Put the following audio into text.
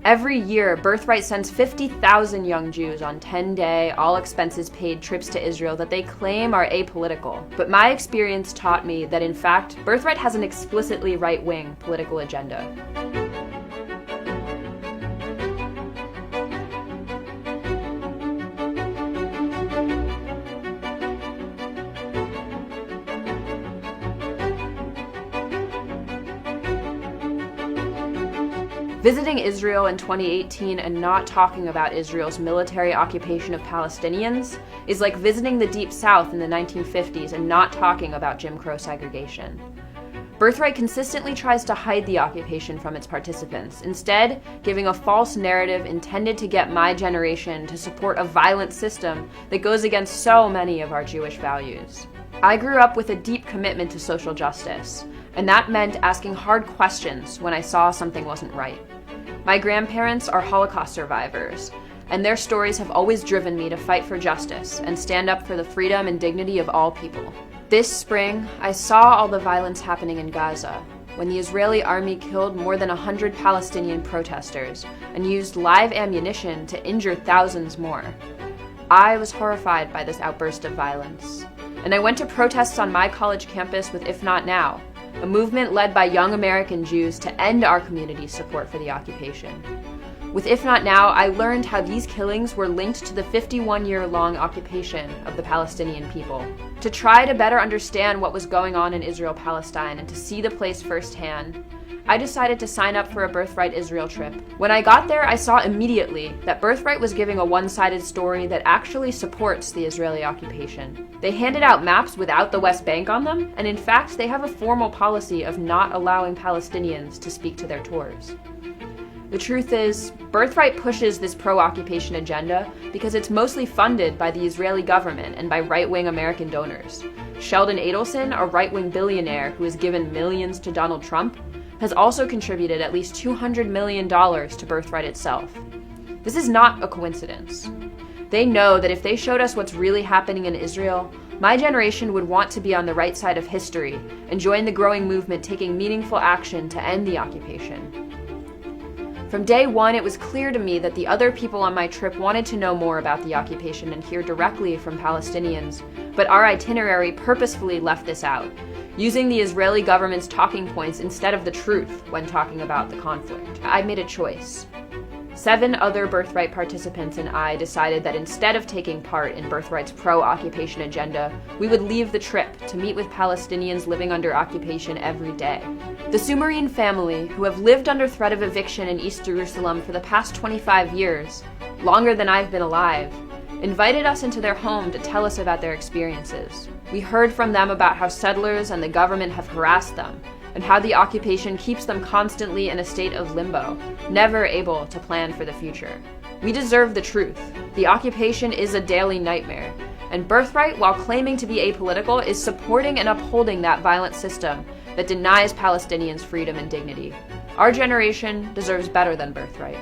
Every year, Birthright sends 50,000 young Jews on 10-day, all-expenses-paid trips to Israel that they claim are apolitical. But my experience taught me that, in fact, Birthright has an explicitly right-wing political agenda. Visiting Israel in 2018 and not talking about Israel's military occupation of Palestinians is like visiting the Deep South in the 1950s and not talking about Jim Crow segregation. Birthright consistently tries to hide the occupation from its participants, instead giving a false narrative intended to get my generation to support a violent system that goes against so many of our Jewish values. I grew up with a deep commitment to social justice, and that meant asking hard questions when I saw something wasn't right. My grandparents are Holocaust survivors, and their stories have always driven me to fight for justice and stand up for the freedom and dignity of all people. This spring, I saw all the violence happening in Gaza, when the Israeli army killed more than 100 Palestinian protesters and used live ammunition to injure thousands more. I was horrified by this outburst of violence, and I went to protests on my college campus with If Not Now, a movement led by young American Jews to end our community's support for the occupation. With If Not Now, I learned how these killings were linked to the 51-year-long occupation of the Palestinian people. To try to better understand what was going on in Israel-Palestine and to see the place firsthand, I decided to sign up for a Birthright Israel trip. When I got there, I saw immediately that Birthright was giving a one-sided story that actually supports the Israeli occupation. They handed out maps without the West Bank on them, and in fact, they have a formal policy of not allowing Palestinians to speak to their tours. The truth is, Birthright pushes this pro-occupation agenda because it's mostly funded by the Israeli government and by right-wing American donors. Sheldon Adelson, a right-wing billionaire who has given millions to Donald Trump, has also contributed at least $200 million to Birthright itself. This is not a coincidence. They know that if they showed us what's really happening in Israel, my generation would want to be on the right side of history and join the growing movement taking meaningful action to end the occupation. From day one, it was clear to me that the other people on my trip wanted to know more about the occupation and hear directly from Palestinians, but our itinerary purposefully left this out, using the Israeli government's talking points instead of the truth when talking about the conflict. I made a choice. 7 other Birthright participants and I decided that instead of taking part in Birthright's pro-occupation agenda, we would leave the trip to meet with Palestinians living under occupation every day. The Sumarine family, who have lived under threat of eviction in East Jerusalem for the past 25 years, longer than I've been alive, invited us into their home to tell us about their experiences. We heard from them about how settlers and the government have harassed them, and how the occupation keeps them constantly in a state of limbo, never able to plan for the future. We deserve the truth. The occupation is a daily nightmare, and Birthright, while claiming to be apolitical, is supporting and upholding that violent system that denies Palestinians freedom and dignity. Our generation deserves better than Birthright.